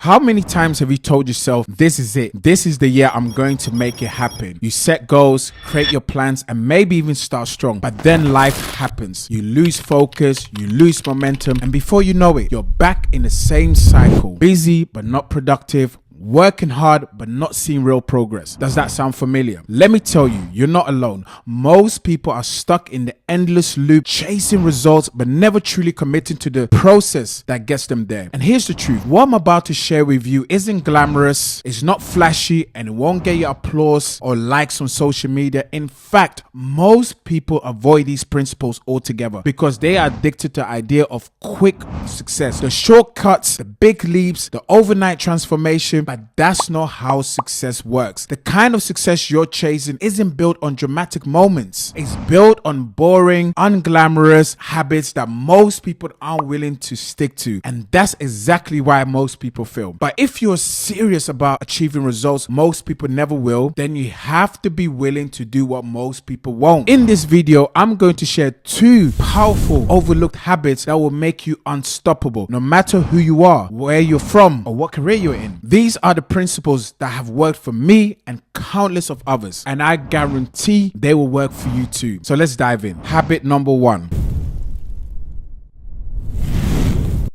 How many times have you told yourself, this is it? This is the year I'm going to make it happen. You set goals, create your plans, and maybe even start strong. But then life happens. You lose focus, you lose momentum, and before you know it, you're back in the same cycle. Busy but not productive. Working hard but not seeing real progress. Does that sound familiar? Let me tell you, you're not alone. Most people are stuck in the endless loop, chasing results but never truly committing to the process that gets them there. And here's the truth. What I'm about to share with you isn't glamorous, it's not flashy, and it won't get you applause or likes on social media. In fact, most people avoid these principles altogether because they are addicted to the idea of quick success. The shortcuts, the big leaps, the overnight transformation. But that's not how success works. The kind of success you're chasing isn't built on dramatic moments. It's built on boring, unglamorous habits that most people aren't willing to stick to. And that's exactly why most people fail. But if you're serious about achieving results most people never will, then you have to be willing to do what most people won't. In this video, I'm going to share 2 powerful, overlooked habits that will make you unstoppable, no matter who you are, where you're from, or what career you're in. These are the principles that have worked for me and countless of others, and I guarantee they will work for you too. So let's dive in. Habit number 1.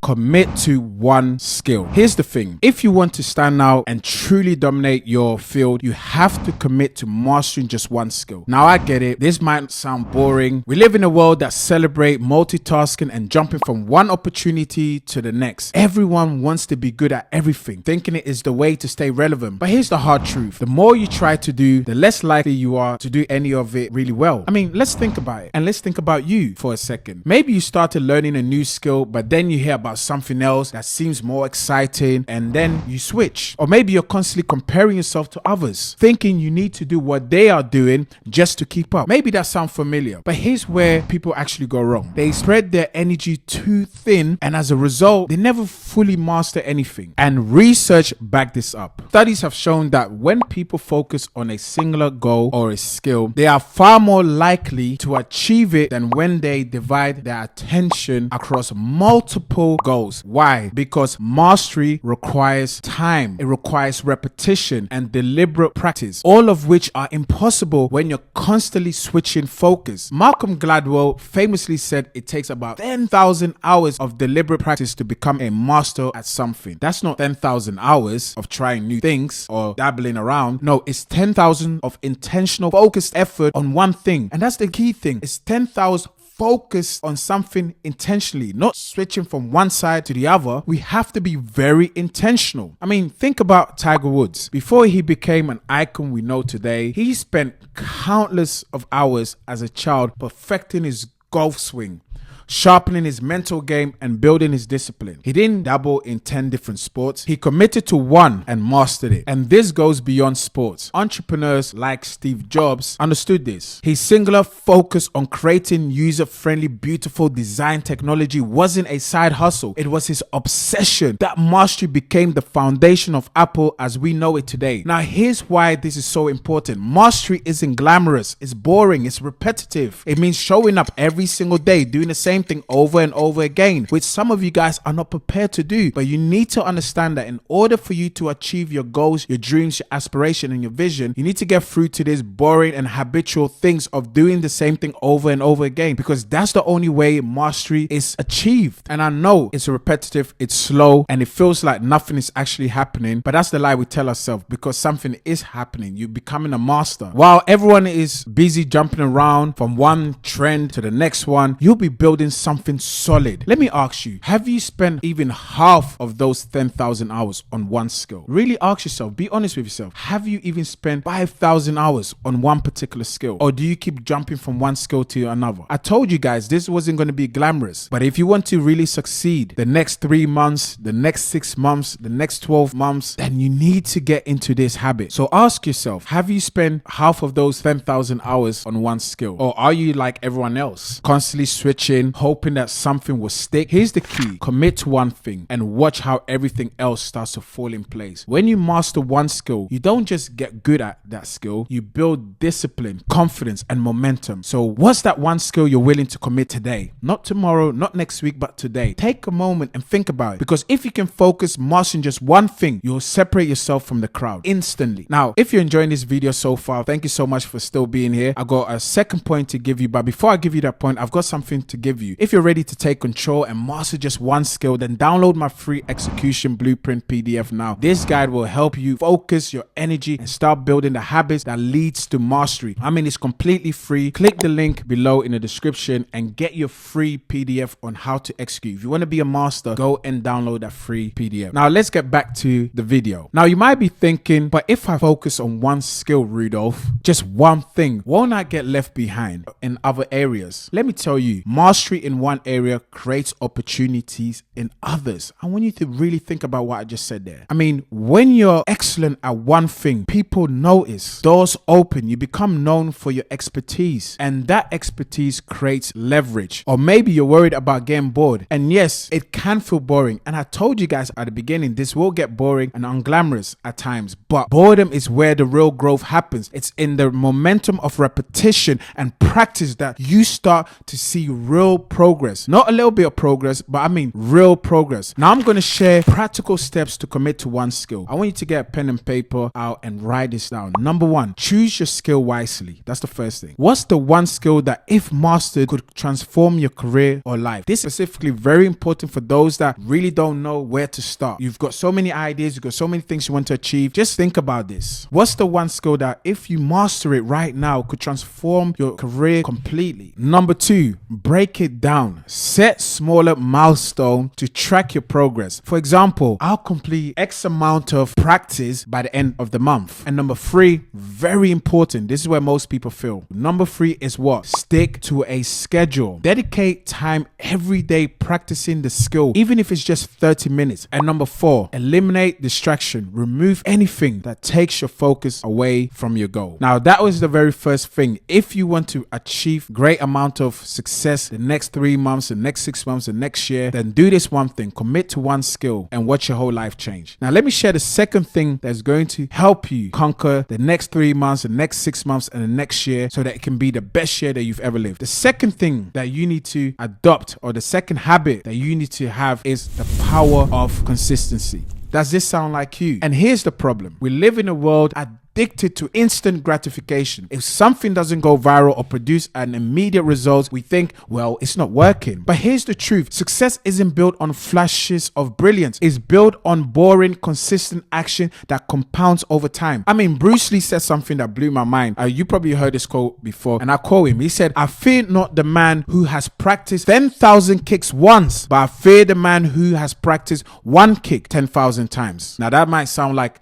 Commit to one skill. Here's the thing. If you want to stand out and truly dominate your field, you have to commit to mastering just one skill. Now I get it. This might sound boring. We live in a world that celebrates multitasking and jumping from one opportunity to the next. Everyone wants to be good at everything, thinking it is the way to stay relevant. But here's the hard truth. The more you try to do, the less likely you are to do any of it really well. I mean, let's think about it. And let's think about you for a second. Maybe you started learning a new skill, but then you hear about something else that seems more exciting and then you switch. Or maybe you're constantly comparing yourself to others, thinking you need to do what they are doing just to keep up. Maybe that sounds familiar, but here's where people actually go wrong. They spread their energy too thin, and as a result, they never fully master anything. And research back this up. Studies have shown that when people focus on a singular goal or a skill, they are far more likely to achieve it than when they divide their attention across multiple goals. Why? Because mastery requires time, it requires repetition and deliberate practice, all of which are impossible when you're constantly switching focus. Malcolm Gladwell famously said it takes about 10,000 hours of deliberate practice to become a master at something. That's not 10,000 hours of trying new things or dabbling around. No, it's 10,000 of intentional focused effort on one thing. And that's the key thing. It's 10,000 focus on something intentionally, not switching from one side to the other. We have to be very intentional. I mean, think about Tiger Woods. Before he became an icon we know today, he spent countless of hours as a child perfecting his golf swing, sharpening his mental game and building his discipline. He didn't dabble in 10 different sports. He committed to one and mastered it. And this goes beyond sports. Entrepreneurs like Steve Jobs understood this. His singular focus on creating user-friendly, beautiful design technology wasn't a side hustle. It was his obsession. That mastery became the foundation of Apple as we know it today. Now, here's why this is so important. Mastery isn't glamorous. It's boring. It's repetitive. It means showing up every single day, doing the same thing over and over again, which some of you guys are not prepared to do. But you need to understand that in order for you to achieve your goals, your dreams, your aspiration, and your vision, you need to get through to these boring and habitual things of doing the same thing over and over again, because that's the only way mastery is achieved. And I know it's repetitive, it's slow, and it feels like nothing is actually happening, but that's the lie we tell ourselves, because something is happening. You're becoming a master. While everyone is busy jumping around from one trend to the next one, you'll be building something solid. Let me ask you, have you spent even half of those 10,000 hours on one skill? Really ask yourself, be honest with yourself. Have you even spent 5,000 hours on one particular skill? Or do you keep jumping from one skill to another? I told you guys this wasn't going to be glamorous, but if you want to really succeed the next 3 months, the next 6 months, the next 12 months, then you need to get into this habit. So ask yourself, have you spent half of those 10,000 hours on one skill? Or are you like everyone else, constantly switching, hoping that something will stick. Here's the key. Commit to one thing and watch how everything else starts to fall in place. When you master one skill, you don't just get good at that skill, you build discipline, confidence, and momentum. So what's that one skill you're willing to commit today? Not tomorrow, not next week, but today. Take a moment and think about it, because if you can focus mastering just one thing, you'll separate yourself from the crowd instantly. Now, if you're enjoying this video so far, thank you so much for still being here. I got a second point to give you, but before I give you that point, I've got something to give you. If you're ready to take control and master just one skill, then download my free execution blueprint PDF now. This guide will help you focus your energy and start building the habits that leads to mastery. I mean, it's completely free. Click the link below in the description and get your free PDF on how to execute. If you want to be a master, go and download that free PDF. Now let's get back to the video. Now you might be thinking, but if I focus on one skill, Rudolf, just one thing, won't I get left behind in other areas? Let me tell you, mastery in one area creates opportunities in others. I want you to really think about what I just said there. I mean, when you're excellent at one thing, people notice, doors open, you become known for your expertise, and that expertise creates leverage. Or maybe you're worried about getting bored, and yes, it can feel boring, and I told you guys at the beginning, this will get boring and unglamorous at times, but boredom is where the real growth happens. It's in the momentum of repetition and practice that you start to see real progress. Not a little bit of progress, but I mean real progress. Now I'm going to share practical steps to commit to one skill. I want you to get a pen and paper out and write this down. Number one, choose your skill wisely. That's the first thing. What's the one skill that if mastered could transform your career or life? This is specifically very important for those that really don't know where to start. You've got so many ideas, you've got so many things you want to achieve. Just think about this. What's the one skill that if you master it right now could transform your career completely? Number two, break it down. Set smaller milestones to track your progress. For example, I'll complete X amount of practice by the end of the month. And number three, very important. This is where most people fail. Number three is what? Stick to a schedule. Dedicate time every day practicing the skill, even if it's just 30 minutes. And number four, eliminate distraction. Remove anything that takes your focus away from your goal. Now, that was the very first thing. If you want to achieve great amount of success the next 3 months, the next 6 months, the next year, then do this one thing. Commit to one skill and watch your whole life change. Now, let me share the second thing that's going to help you conquer the next 3 months, the next 6 months, and the next year so that it can be the best year that you've ever lived. The second thing that you need to adopt, or the second habit that you need to have, is the power of consistency. Does this sound like you? And here's the problem. We live in a world addicted to instant gratification. If something doesn't go viral or produce an immediate result, we think, well, it's not working. But here's the truth. Success isn't built on flashes of brilliance. It's built on boring, consistent action that compounds over time. I mean, Bruce Lee said something that blew my mind. You probably heard this quote before, and I quote him. He said, "I fear not the man who has practiced 10,000 kicks once, but I fear the man who has practiced one kick 10,000 times." Now that might sound like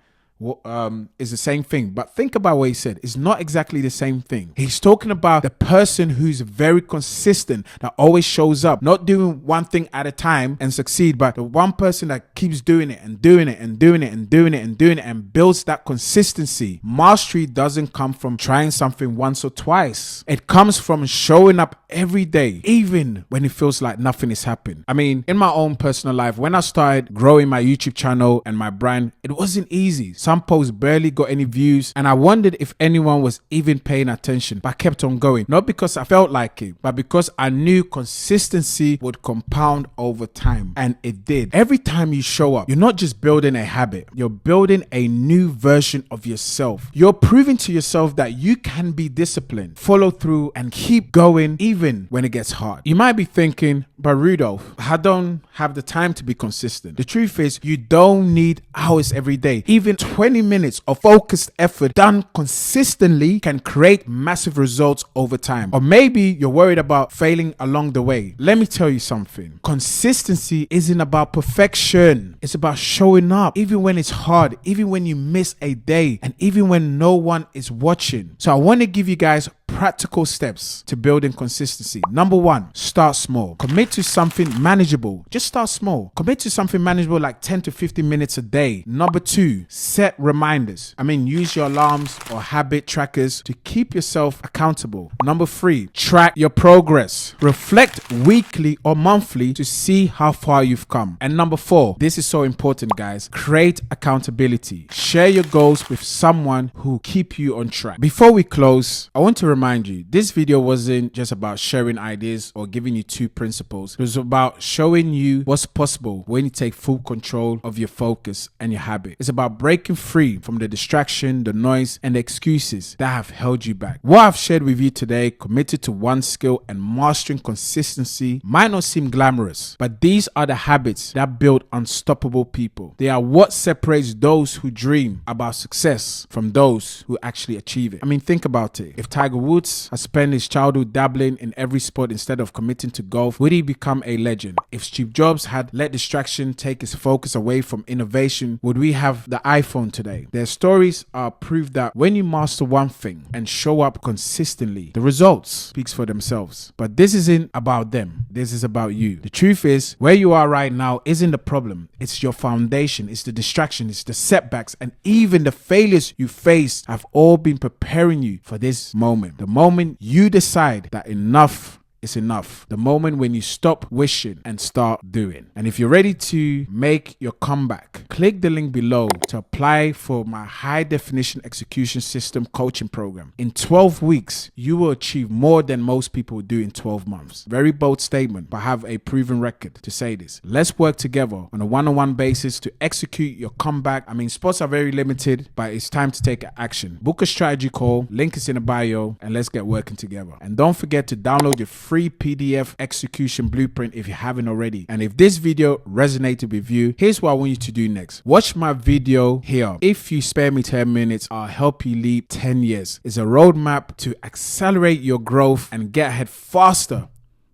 is the same thing, but think about what he said. It's not exactly the same thing. He's talking about the person who's very consistent, that always shows up, not doing one thing at a time and succeed, but the one person that keeps doing it and doing it and doing it and doing it and doing it and builds that consistency. Mastery doesn't come from trying something once or twice. It comes from showing up every day, even when it feels like nothing is happening. I mean, in my own personal life, when I started growing my YouTube channel and my brand, it wasn't easy. Some posts barely got any views, and I wondered if anyone was even paying attention, but I kept on going. Not because I felt like it, but because I knew consistency would compound over time, and it did. Every time you show up, you're not just building a habit, you're building a new version of yourself. You're proving to yourself that you can be disciplined, follow through, and keep going even when it gets hard. You might be thinking, but Rudolf, I don't have the time to be consistent. The truth is, you don't need hours every day. Even 20 minutes of focused effort done consistently can create massive results over time. Or maybe you're worried about failing along the way. Let me tell you something. Consistency isn't about perfection. It's about showing up even when it's hard, even when you miss a day, and even when no one is watching. So I want to give you guys practical steps to building consistency. Number 1, start small. Commit to something manageable. Just start small. Commit to something manageable like 10 to 15 minutes a day. Number 2, set reminders. Use your alarms or habit trackers to keep yourself accountable. Number 3, track your progress. Reflect weekly or monthly to see how far you've come. And number 4, this is so important, guys. Create accountability. Share your goals with someone who keep you on track. Before we close, I want to remind you, this video wasn't just about sharing ideas or giving you 2 principles. It was about showing you what's possible when you take full control of your focus and your habit. It's about breaking free from the distraction, the noise, and the excuses that have held you back. What I've shared with you today, committed to one skill and mastering consistency, might not seem glamorous, but these are the habits that build unstoppable people. They are what separates those who dream about success from those who actually achieve it. Think about it. If Tiger Woods has spent his childhood dabbling in every sport instead of committing to golf, would he become a legend? If Steve Jobs had let distraction take his focus away from innovation, would we have the iPhone today? Their stories are proof that when you master one thing and show up consistently, the results speaks for themselves. But this isn't about them. This is about you. The truth is, where you are right now isn't the problem. It's your foundation. It's the distraction. It's the setbacks. And even the failures you faced have all been preparing you for this moment. The moment you decide that enough is enough. The moment when you stop wishing and start doing. And if you're ready to make your comeback, click the link below to apply for my high definition execution system coaching program. In 12 weeks, you will achieve more than most people do in 12 months. Very bold statement, but I have a proven record to say this. Let's work together on a one-on-one basis to execute your comeback. Spots are very limited, but it's time to take action. Book a strategy call. Link is in the bio, and let's get working together. And don't forget to download your free PDF execution blueprint if you haven't already. And if this video resonated with you, here's what I want you to do next. Watch my video here. If you spare me 10 minutes, I'll help you leap 10 years. It's a roadmap to accelerate your growth and get ahead faster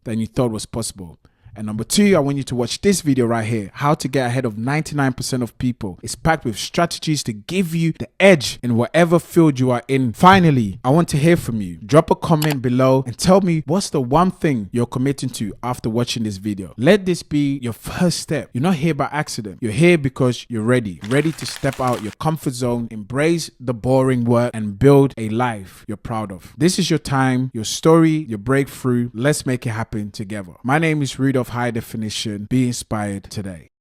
than you thought was possible. And number 2, I want you to watch this video right here, how to get ahead of 99% of people. It's packed with strategies to give you the edge in whatever field you are in. Finally, I want to hear from you. Drop a comment below and tell me what's the one thing you're committing to after watching this video. Let this be your first step. You're not here by accident. You're here because you're ready to step out your comfort zone, embrace the boring work, and build a life you're proud of. This is your time, your story, your breakthrough. Let's make it happen together. My name is Rudolf, High Definition. Be inspired today.